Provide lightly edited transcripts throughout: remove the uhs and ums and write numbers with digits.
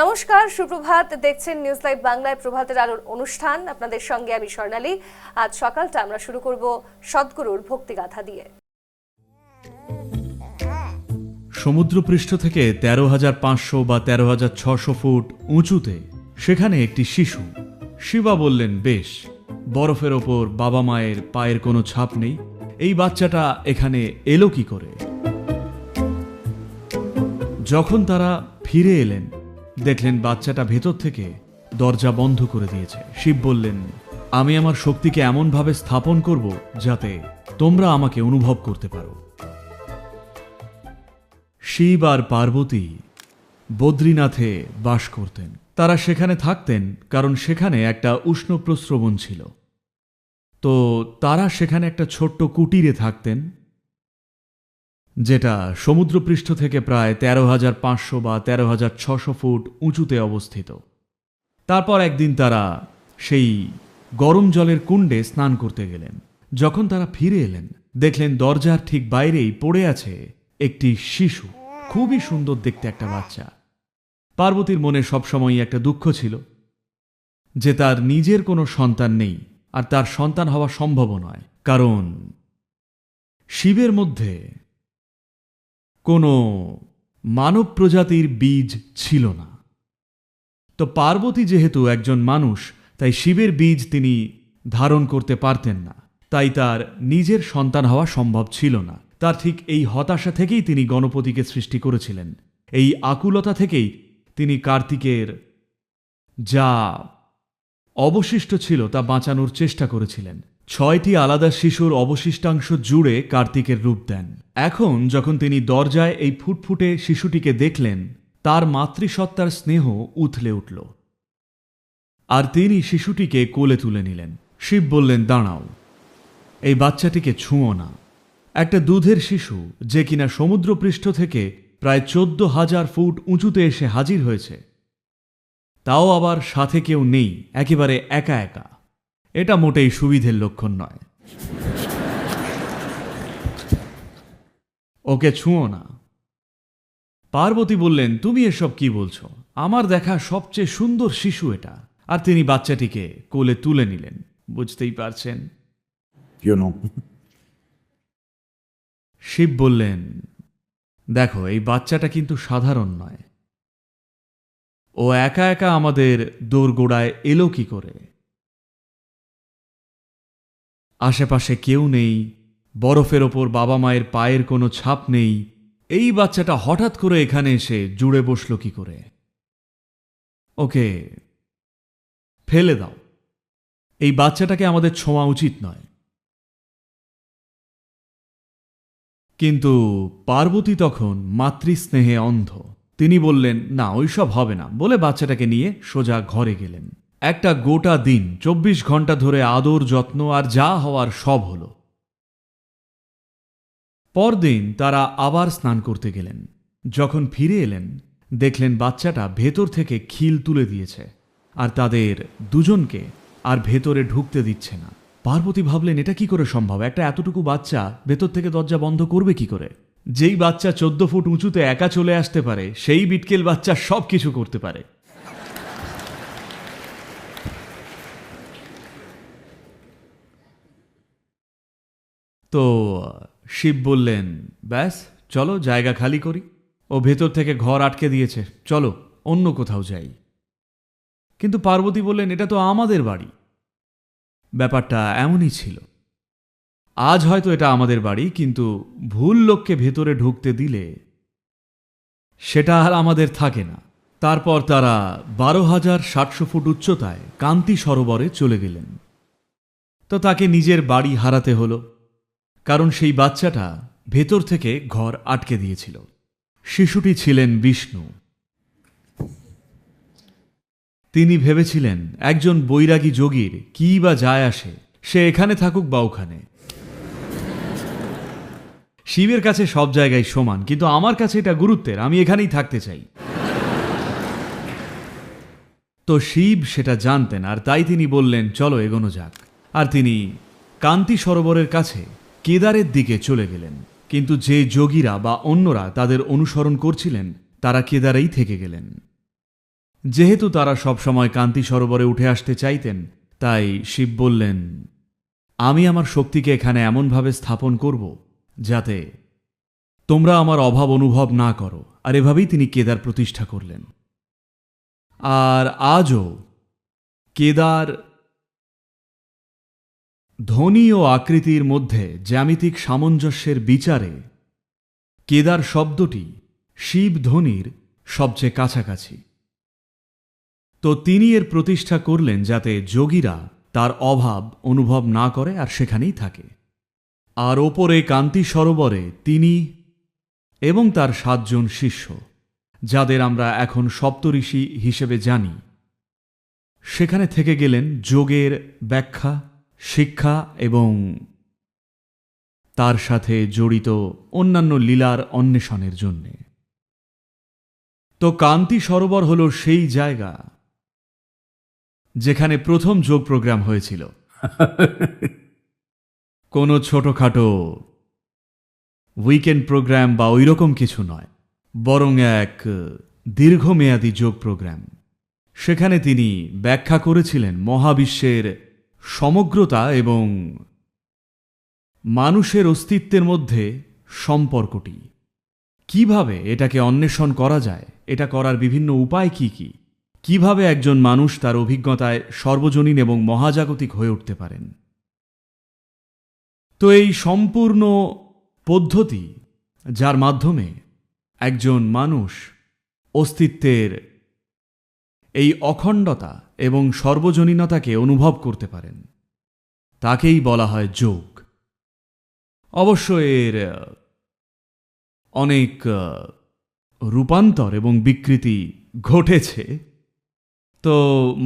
নমস্কার, সুপ্রভাত। দেখছেন নিউজ লাইভ বাংলায় প্রভাতের আলোর অনুষ্ঠান। আপনাদের সঙ্গে আমি স্বর্ণালী। আজ সকালটা আমরা শুরু করব সদ্গুরুর ভক্তিগাথা দিয়ে। সমুদ্রপৃষ্ঠ থেকে ১৩,৫০০ বা ১৩,৬০০ ফুট উঁচুতে সেখানে একটি শিশু। শিবা বললেন, বেশ, বরফের ওপর বাবা মায়ের পায়ের কোনো ছাপ নেই, এই বাচ্চাটা এখানে এলো কি করে? যখন তারা ফিরে এলেন, দেখলেন বাচ্চাটা ভেতর থেকে দরজা বন্ধ করে দিয়েছে। শিব বললেন, আমি আমার শক্তিকে এমনভাবে স্থাপন করব যাতে তোমরা আমাকে অনুভব করতে পারো। শিব আর পার্বতী বদ্রীনাথে বাস করতেন। তারা সেখানে থাকতেন কারণ সেখানে একটা উষ্ণ প্রস্রবণ ছিল। তো তারা সেখানে একটা ছোট্ট কুটিরে থাকতেন, যেটা সমুদ্রপৃষ্ঠ থেকে প্রায় ১৩,৫০০ বা ১৩,৬০০ ফুট উঁচুতে অবস্থিত। তারপর একদিন তারা সেই গরম জলের কুণ্ডে স্নান করতে গেলেন। যখন তারা ফিরে এলেন, দেখলেন দরজার ঠিক বাইরেই পড়ে আছে একটি শিশু, খুবই সুন্দর দেখতে একটা বাচ্চা। পার্বতীর মনে সবসময়ই একটা দুঃখ ছিল যে তার নিজের কোনো সন্তান নেই, আর তার সন্তান হওয়া সম্ভব নয়, কারণ শিবের মধ্যে কোনো মানব প্রজাতির বীজ ছিল না। তো পার্বতী যেহেতু একজন মানুষ, তাই শিবের বীজ তিনি ধারণ করতে পারতেন না, তাই তার নিজের সন্তান হওয়া সম্ভব ছিল না। তার ঠিক এই হতাশা থেকেই তিনি গণপতিকে সৃষ্টি করেছিলেন। এই আকুলতা থেকেই তিনি কার্তিকের যা অবশিষ্ট ছিল তা বাঁচানোর চেষ্টা করেছিলেন। ৬টি আলাদা শিশুর অবশিষ্টাংশ জুড়ে কার্তিকের রূপ দেন। এখন যখন তিনি দরজায় এই ফুটফুটে শিশুটিকে দেখলেন, তার মাতৃসত্তার স্নেহ উথলে উঠল, আর তিনি শিশুটিকে কোলে তুলে নিলেন। শিব বললেন, দাঁড়াও, এই বাচ্চাটিকে ছুঁয়ো না। একটা দুধের শিশু, যে কিনা সমুদ্রপৃষ্ঠ থেকে প্রায় ১৪,০০০ ফুট উঁচুতে এসে হাজির হয়েছে, তাও আবার সাথে কেউ নেই, একেবারে একা একা, এটা মোটেই সুবিধের লক্ষণ নয়। ওকে ছুঁয়ো না। পার্বতী বললেন, তুমি এসব কি বলছো? আমার দেখা সবচেয়ে সুন্দর শিশু এটা। আর তিনি বাচ্চাটিকে কোলে তুলে নিলেন। বুঝতেই পারছেন। শিব বললেন, দেখো, এই বাচ্চাটা কিন্তু সাধারণ নয়। ও একা একা আমাদের দোরগোড়ায় এলো কি করে? আশেপাশে কেউ নেই, বরফের ওপর বাবা মায়ের পায়ের কোনো ছাপ নেই। এই বাচ্চাটা হঠাৎ করে এখানে এসে জুড়ে বসলো কি করে? ওকে ফেলে দাও। এই বাচ্চাটাকে আমাদের ছোঁয়া উচিত নয়। কিন্তু পার্বতী তখন মাতৃস্নেহে অন্ধ। তিনি বললেন, না, ওইসব হবে না, বলে বাচ্চাটাকে নিয়ে সোজা ঘরে গেলেন। একটা গোটা দিন ২৪ ঘন্টা ধরে আদর যত্ন আর যা হওয়ার সব হলো। পরদিন তারা আবার স্নান করতে গেলেন। যখন ফিরে এলেন, দেখলেন বাচ্চাটা ভেতর থেকে খিল তুলে দিয়েছে, আর তাদের দুজনকে আর ভেতরে ঢুকতে দিচ্ছে না। পার্বতী ভাবলেন, এটা কি করে সম্ভব? একটা এতটুকু বাচ্চা ভেতর থেকে দরজা বন্ধ করবে কি করে? যেই বাচ্চা ১৪ ফুট উঁচুতে একা চলে আসতে পারে, সেই বিটকেল বাচ্চা সব কিছু করতে পারে। তো শিব বললেন, ব্যাস, চলো জায়গা খালি করি। ও ভেতর থেকে ঘর আটকে দিয়েছে, চলো অন্য কোথাও যাই। কিন্তু পার্বতী বললেন, এটা তো আমাদের বাড়ি। ব্যাপারটা এমনই ছিল। আজ হয়তো এটা আমাদের বাড়ি, কিন্তু ভুল লোককে ভেতরে ঢুকতে দিলে সেটা আর আমাদের থাকে না। তারপর তারা ১২,৭০০ ফুট উচ্চতায় কান্তি সরোবরে চলে গেলেন। তো তাকে নিজের বাড়ি হারাতে হলো, কারণ সেই বাচ্চাটা ভেতর থেকে ঘর আটকে দিয়েছিল। শিশুটি ছিলেন বিষ্ণু। তিনি ভেবেছিলেন, একজন বৈরাগী যোগীর কি বা যায় আসে, সে এখানে থাকুক বা ওখানে। শিবের কাছে সব জায়গায় সমান, কিন্তু আমার কাছে এটা গুরুত্বের, আমি এখানেই থাকতে চাই। তো শিব সেটা জানতেন, আর তাই তিনি বললেন, চলো এগোনো যাক। আর তিনি কান্তি সরোবরের কাছে কেদারের দিকে চলে গেলেন। কিন্তু যে যোগীরা বা অন্যরা তাদের অনুসরণ করছিলেন, তারা কেদারেই থেকে গেলেন। যেহেতু তারা সবসময় কান্তি সরোবরে উঠে আসতে চাইতেন, তাই শিব বললেন, আমি আমার শক্তিকে এখানে এমনভাবে স্থাপন করব যাতে তোমরা আমার অভাব অনুভব না করো। আর এভাবেই তিনি কেদার প্রতিষ্ঠা করলেন। আর আজও কেদার ধ্বনি ও আকৃতির মধ্যে জ্যামিতিক সামঞ্জস্যের বিচারে কেদার শব্দটি শিব ধ্বনির সবচেয়ে কাছাকাছি। তো তিনি এর প্রতিষ্ঠা করলেন যাতে যোগীরা তার অভাব অনুভব না করে আর সেখানেই থাকে। আর ওপরে কান্তি সরোবরে তিনি এবং তার 7 জন শিষ্য, যাদের আমরা এখন সপ্তঋষি হিসেবে জানি, সেখানে থেকে গেলেন যোগের ব্যাখ্যা, শিক্ষা এবং তার সাথে জড়িত অন্যান্য লীলার অন্বেষণের জন্যে। তো কান্তি সরোবর হল সেই জায়গা যেখানে প্রথম যোগ প্রোগ্রাম হয়েছিল। কোনো ছোটখাটো উইকেন্ড প্রোগ্রাম বা ওইরকম কিছু নয়, বরং এক দীর্ঘমেয়াদী যোগ প্রোগ্রাম। সেখানে তিনি ব্যাখ্যা করেছিলেন মহাবিশ্বের সমগ্রতা এবং মানুষের অস্তিত্বের মধ্যে সম্পর্কটি, কিভাবে এটাকে অন্বেষণ করা যায়, এটা করার বিভিন্ন উপায় কি কি, কিভাবে একজন মানুষ তার অভিজ্ঞতায় সর্বজনীন এবং মহাজাগতিক হয়ে উঠতে পারেন। তো এই সম্পূর্ণ পদ্ধতি, যার মাধ্যমে একজন মানুষ অস্তিত্বের এই অখণ্ডতা এবং সর্বজনীনতাকে অনুভব করতে পারেন, তাকেই বলা হয় যোগ। অবশ্য এর অনেক রূপান্তর এবং বিকৃতি ঘটেছে। তো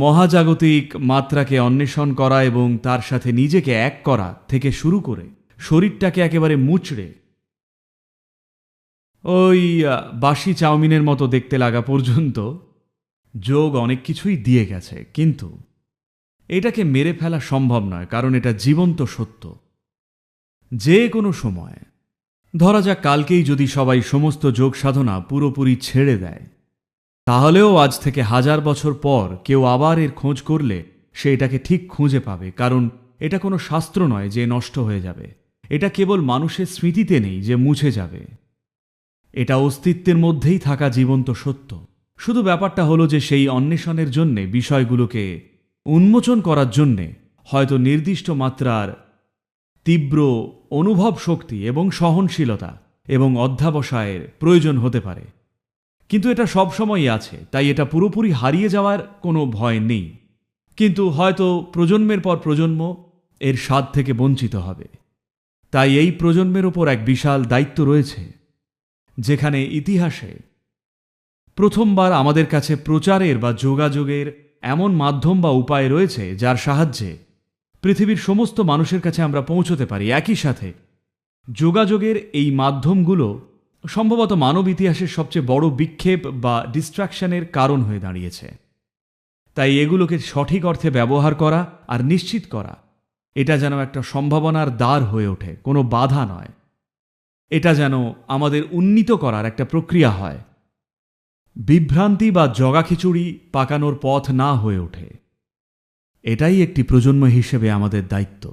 মহাজাগতিক মাত্রাকে অন্বেষণ করা এবং তার সাথে নিজেকে এক করা থেকে শুরু করে শরীরটাকে একেবারে মুচড়ে ওই বাসি চাউমিনের মতো দেখতে লাগা পর্যন্ত যোগ অনেক কিছুই দিয়ে গেছে। কিন্তু এটাকে মেরে ফেলা সম্ভব নয়, কারণ এটা জীবন্ত সত্য। যে কোনো সময়, ধরা যাক কালকেই যদি সবাই সমস্ত যোগ সাধনা পুরোপুরি ছেড়ে দেয়, তাহলেও আজ থেকে 1000 বছর পর কেউ আবার এর খোঁজ করলে সে এটাকে ঠিক খুঁজে পাবে। কারণ এটা কোনো শাস্ত্র নয় যে নষ্ট হয়ে যাবে, এটা কেবল মানুষের স্মৃতিতে নেই যে মুছে যাবে। এটা অস্তিত্বের মধ্যেই থাকা জীবন্ত সত্য। শুধু ব্যাপারটা হলো যে সেই অন্বেষণের জন্যে, বিষয়গুলোকে উন্মোচন করার জন্যে হয়তো নির্দিষ্ট মাত্রার তীব্র অনুভব শক্তি এবং সহনশীলতা এবং অধ্যাবসায়ের প্রয়োজন হতে পারে। কিন্তু এটা সবসময়ই আছে, তাই এটা পুরোপুরি হারিয়ে যাওয়ার কোনো ভয় নেই। কিন্তু হয়তো প্রজন্মের পর প্রজন্ম এর স্বাদ থেকে বঞ্চিত হবে। তাই এই প্রজন্মের ওপর এক বিশাল দায়িত্ব রয়েছে, যেখানে ইতিহাসে প্রথমবার আমাদের কাছে প্রচারের বা যোগাযোগের এমন মাধ্যম বা উপায় রয়েছে যার সাহায্যে পৃথিবীর সমস্ত মানুষের কাছে আমরা পৌঁছতে পারি। একই সাথে যোগাযোগের এই মাধ্যমগুলো সম্ভবত মানব ইতিহাসের সবচেয়ে বড় বিক্ষেপ বা ডিস্ট্রাকশনের কারণ হয়ে দাঁড়িয়েছে। তাই এগুলোকে সঠিক অর্থে ব্যবহার করা আর নিশ্চিত করা, এটা যেন একটা সম্ভাবনার দ্বার হয়ে ওঠে, কোনো বাধা নয়। এটা যেন আমাদের উন্নীত করার একটা প্রক্রিয়া হয়, বিভ্রান্তি বা জগাখিচুড়ি পাকানোর পথ না হয়ে ওঠে। এটাই একটি প্রজন্ম হিসেবে আমাদের দায়িত্ব।